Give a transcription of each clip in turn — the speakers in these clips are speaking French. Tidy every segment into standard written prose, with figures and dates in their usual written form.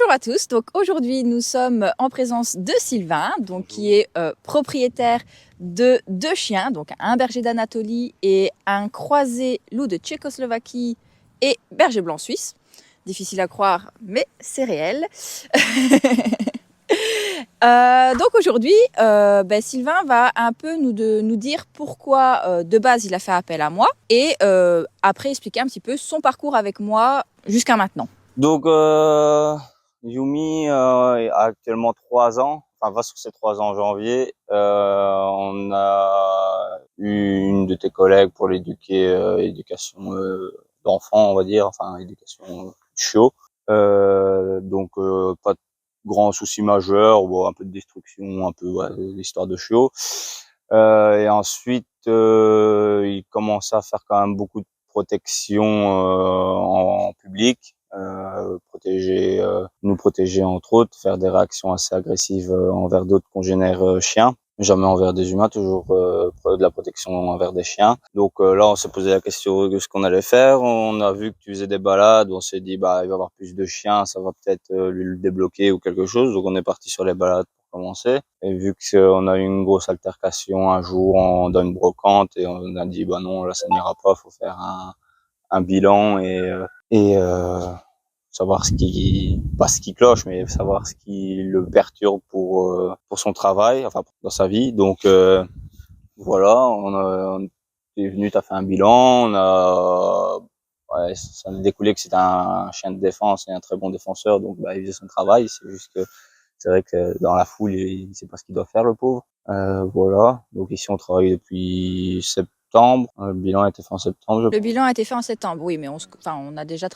Bonjour à tous, donc aujourd'hui nous sommes en présence de Sylvain, donc qui est propriétaire de 2 chiens, donc un berger d'Anatolie et un croisé loup de Tchécoslovaquie et berger blanc suisse. Difficile à croire, mais c'est réel. Donc aujourd'hui, Sylvain va un peu nous dire pourquoi de base il a fait appel à moi et après expliquer un petit peu son parcours avec moi jusqu'à maintenant. Donc, Yumi a actuellement 3 ans, enfin va sur ses 3 ans en janvier. On a eu une de tes collègues pour l'éduquer, éducation d'enfant, on va dire, enfin éducation chiot. Donc pas de grands soucis majeurs, bon, un peu de destruction, un peu l'histoire de chiot. Et ensuite, il commence à faire quand même beaucoup de protection en public. Nous protéger entre autres, faire des réactions assez agressives envers d'autres congénères chiens, jamais envers des humains, toujours de la protection envers des chiens. Donc là, on s'est posé la question de ce qu'on allait faire. On a vu que tu faisais des balades, on s'est dit il va avoir plus de chiens, ça va peut-être lui le débloquer ou quelque chose. Donc on est parti sur les balades pour commencer. Et vu qu'on a eu une grosse altercation un jour dans une brocante et on a dit non, là ça n'ira pas, faut faire un bilan et savoir pas ce qui cloche, mais savoir ce qui le perturbe pour son travail, enfin dans sa vie. Donc voilà, on est venu, t'as fait un bilan, ça a découlé que c'était un chien de défense et un très bon défenseur, donc il faisait son travail. C'est juste que c'est vrai que dans la foule, il sait pas ce qu'il doit faire, le pauvre. Voilà. Donc ici, on travaille depuis septembre. Le bilan a été fait en septembre. Le bilan a été fait en septembre, oui, mais on a déjà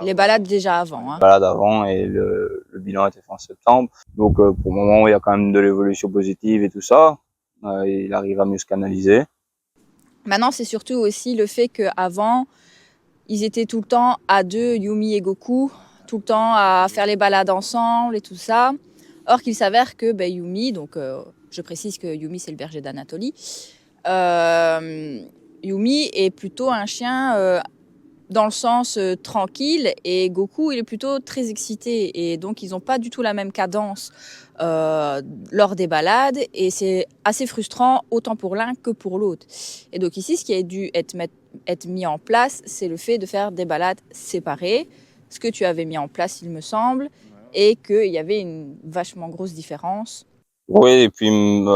les balades déjà avant. Les balades avant et le bilan a été fait en septembre. Donc pour le moment, il y a quand même de l'évolution positive et tout ça. Il arrive à mieux se canaliser. Maintenant, c'est surtout aussi le fait qu'avant, ils étaient tout le temps à deux, Yumi et Goku, tout le temps à faire les balades ensemble et tout ça. Or qu'il s'avère que Yumi, donc je précise que Yumi c'est le berger d'Anatolie, Yumi est plutôt un chien dans le sens tranquille et Goku il est plutôt très excité et donc ils n'ont pas du tout la même cadence lors des balades et c'est assez frustrant autant pour l'un que pour l'autre. Et donc ici ce qui a dû être mis en place c'est le fait de faire des balades séparées, ce que tu avais mis en place il me semble, et qu'il y avait une vachement grosse différence. Oui, et puis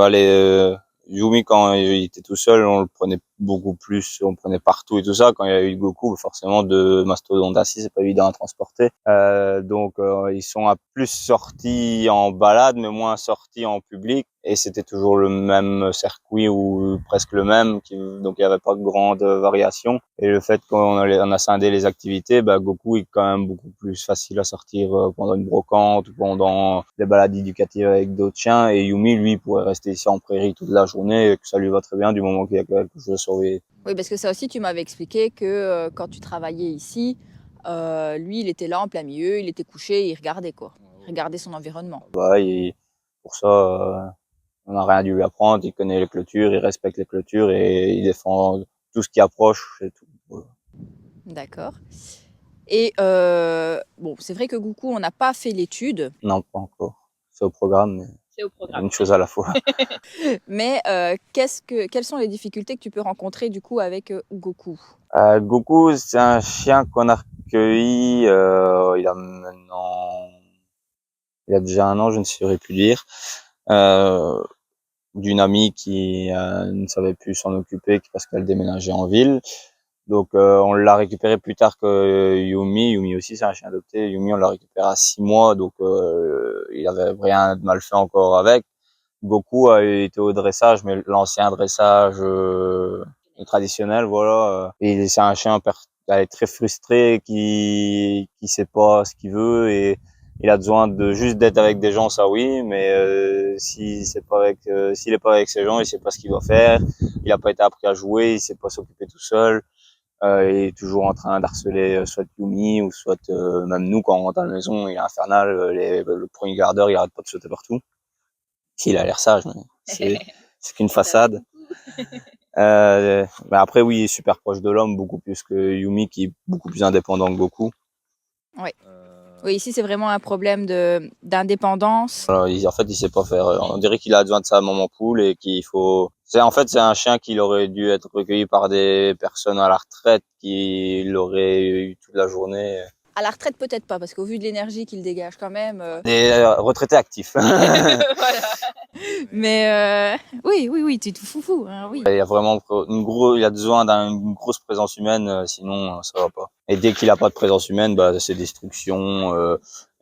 allez, Yumi quand il était tout seul, on le prenait beaucoup plus, on le prenait partout et tout ça. Quand il y a eu Goku, forcément de mastodonte assis, c'est pas évident à transporter. Donc ils sont à plus sortis en balade, mais moins sortis en public. Et c'était toujours le même circuit ou presque le même, donc il y avait pas de grande variation. Et le fait qu'on a scindé les activités, Goku est quand même beaucoup plus facile à sortir pendant une brocante ou pendant des balades éducatives avec d'autres chiens. Et Yumi, lui, pourrait rester ici en prairie toute la journée et que ça lui va très bien du moment qu'il y a quelque chose à surveiller. Oui, parce que ça aussi, tu m'avais expliqué que quand tu travaillais ici, lui, il était là en plein milieu, il était couché, il regardait quoi. Il regardait son environnement. Pour ça, on n'a rien dû lui apprendre. Il connaît les clôtures, il respecte les clôtures et il défend tout ce qui approche. C'est tout. Voilà. D'accord. Et bon, c'est vrai que Goku, on n'a pas fait l'étude. Non, pas encore. C'est au programme, mais C'est au programme. une chose à la fois. Mais quelles sont les difficultés que tu peux rencontrer du coup avec Goku? Goku, c'est un chien qu'on a recueilli. Il a déjà 1 an, je ne saurais plus dire. D'une amie qui ne savait plus s'en occuper parce qu'elle déménageait en ville. Donc on l'a récupéré plus tard que Yumi. Yumi aussi c'est un chien adopté. Yumi on l'a récupéré à 6 mois, donc il avait rien de mal fait encore avec. Goku a été au dressage, mais l'ancien dressage traditionnel, voilà. Et c'est un chien très frustré qui sait pas ce qu'il veut et il a besoin de juste d'être avec des gens, ça oui, mais s'il est pas avec ces gens, il sait pas ce qu'il doit faire. Il a pas été appris à jouer, il sait pas s'occuper tout seul. Il est toujours en train d'harceler soit Yumi ou soit même nous quand on rentre à la maison, il est infernal. Le premier quart d'heure, il arrête pas de sauter partout. Il a l'air sage, mais c'est qu'une façade. Mais après, oui, il est super proche de l'homme, beaucoup plus que Yumi, qui est beaucoup plus indépendant que Goku. Oui. Oui, ici, c'est vraiment un problème d'indépendance. Voilà, en fait, il sait pas faire. On dirait qu'il a besoin de sa maman poule et qu'il faut. En fait, c'est un chien qui aurait dû être recueilli par des personnes à la retraite qui l'auraient eu toute la journée. À la retraite, peut-être pas, parce qu'au vu de l'énergie qu'il dégage quand même. Des retraités actifs. Voilà. Mais oui, tu es tout foufou, hein, oui. Il y a vraiment il a besoin d'une grosse présence humaine, sinon ça va pas. Et dès qu'il a pas de présence humaine, bah c'est destruction.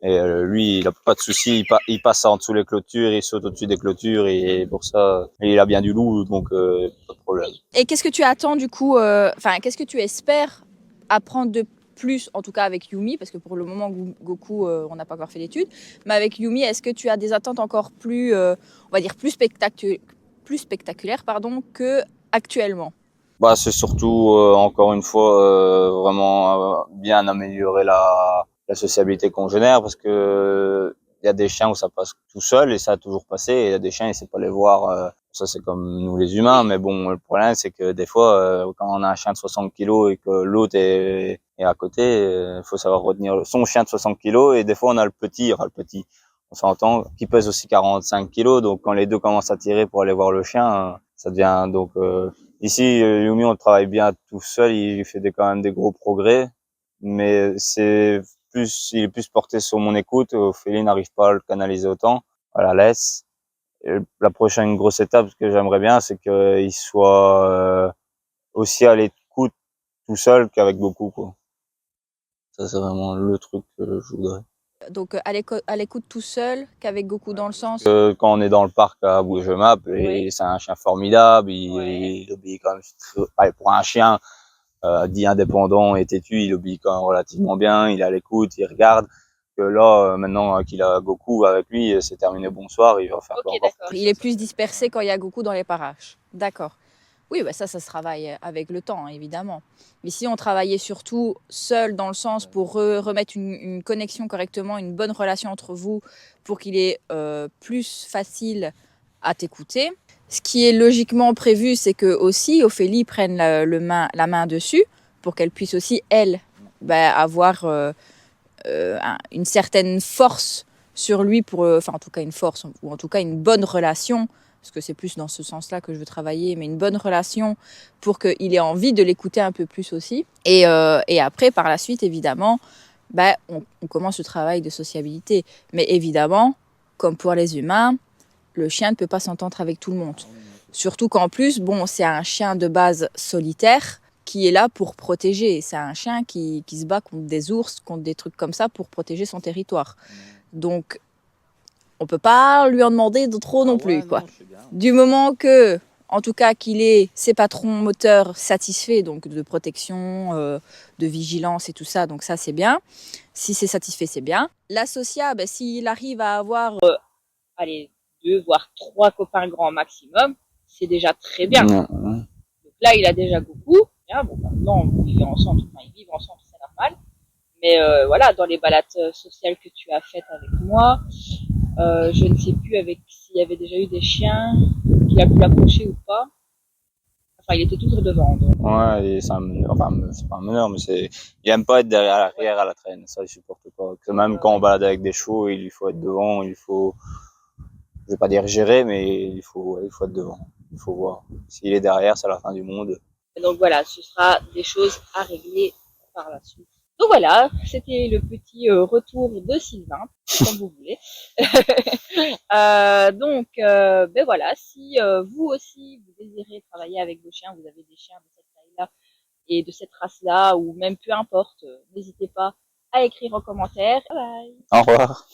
Lui, il a pas de souci, il passe en dessous les clôtures, il saute au-dessus des clôtures et pour ça, il a bien du loup, donc pas de problème. Et qu'est-ce que tu attends du coup, enfin, qu'est-ce que tu espères apprendre de plus, en tout cas avec Yumi, parce que pour le moment, Goku, on n'a pas encore fait d'études, mais avec Yumi, est-ce que tu as des attentes encore plus, on va dire, plus spectaculaires, pardon, que actuellement? Bah, c'est surtout, encore une fois, vraiment bien améliorer la sociabilité qu'on génère parce que il y a des chiens où ça passe tout seul et ça a toujours passé et il y a des chiens, il sait pas les voir. Ça, c'est comme nous les humains, mais bon, le problème, c'est que des fois, quand on a un chien de 60 kilos et que l'autre est à côté, il faut savoir retenir son chien de 60 kilos et des fois, on a le petit, on s'entend, qui pèse aussi 45 kilos. Donc, quand les deux commencent à tirer pour aller voir le chien, ça devient donc ici, Yumi, on travaille bien tout seul. Il fait quand même des gros progrès, mais il est plus porté sur mon écoute. Ophélie n'arrive pas à le canaliser autant. Elle la laisse. Et la prochaine grosse étape que j'aimerais bien, c'est qu'il soit aussi à l'écoute tout seul qu'avec beaucoup, quoi. Ça, c'est vraiment le truc que je voudrais. Donc à l'écoute tout seul, qu'avec Goku dans le sens. Quand on est dans le parc à Boujemap, Oui. et c'est un chien formidable, Ouais. il obéit quand même, pour un chien, dit indépendant et têtu, il obéit quand même relativement bien, il est à l'écoute, il regarde. Que là, maintenant qu'il a Goku avec lui, c'est terminé, bonsoir, il va faire Ok, encore d'accord. plus. Il est plus dispersé quand il y a Goku dans les parages. D'accord. Oui, bah ça se travaille avec le temps, hein, évidemment. Ici, on travaillait surtout seul dans le sens pour remettre une connexion correctement, une bonne relation entre vous, pour qu'il est plus facile à t'écouter. Ce qui est logiquement prévu, c'est que aussi Ophélie prenne la main dessus, pour qu'elle puisse aussi, elle, bah, avoir une certaine force sur lui, enfin en tout cas une force, ou en tout cas une bonne relation, parce que c'est plus dans ce sens-là que je veux travailler, mais une bonne relation pour qu'il ait envie de l'écouter un peu plus aussi. Et après, par la suite, évidemment, bah, on commence le travail de sociabilité. Mais évidemment, comme pour les humains, le chien ne peut pas s'entendre avec tout le monde. Surtout qu'en plus, bon, c'est un chien de base solitaire qui est là pour protéger. C'est un chien qui se bat contre des ours, contre des trucs comme ça pour protéger son territoire. Donc, on peut pas lui en demander de trop non plus, quoi. Du moment que, en tout cas, qu'il ait ses patrons moteurs satisfaits, donc de protection, de vigilance et tout ça, donc ça c'est bien. Si c'est satisfait, c'est bien. L'associable, ben, s'il arrive à avoir, allez, 2 voire 3 copains grand maximum, c'est déjà très bien. Ouais. Donc là, il a déjà Goku. Bien, bon, maintenant, ils vivent ensemble, enfin, ils vivent ensemble, c'est normal. Mais voilà, dans les balades sociales que tu as faites avec moi, je ne sais plus s'il y avait déjà eu des chiens qu'il a pu approcher ou pas. Enfin, il était toujours devant. Donc. Ouais, et enfin, c'est pas un meneur, mais il aime pas être derrière l'arrière à la traîne. Ça, il supporte pas. Que même quand on balade avec des chevaux, il faut être devant, je vais pas dire gérer, mais il faut être devant. Il faut voir. S'il est derrière, c'est la fin du monde. Et donc voilà, ce sera des choses à régler par la suite. Donc voilà, c'était le petit retour de Sylvain, comme vous voulez. Ben voilà, si vous aussi vous désirez travailler avec vos chiens, vous avez des chiens de cette taille-là et de cette race-là, ou même peu importe, n'hésitez pas à écrire en commentaire. Bye bye. Au revoir.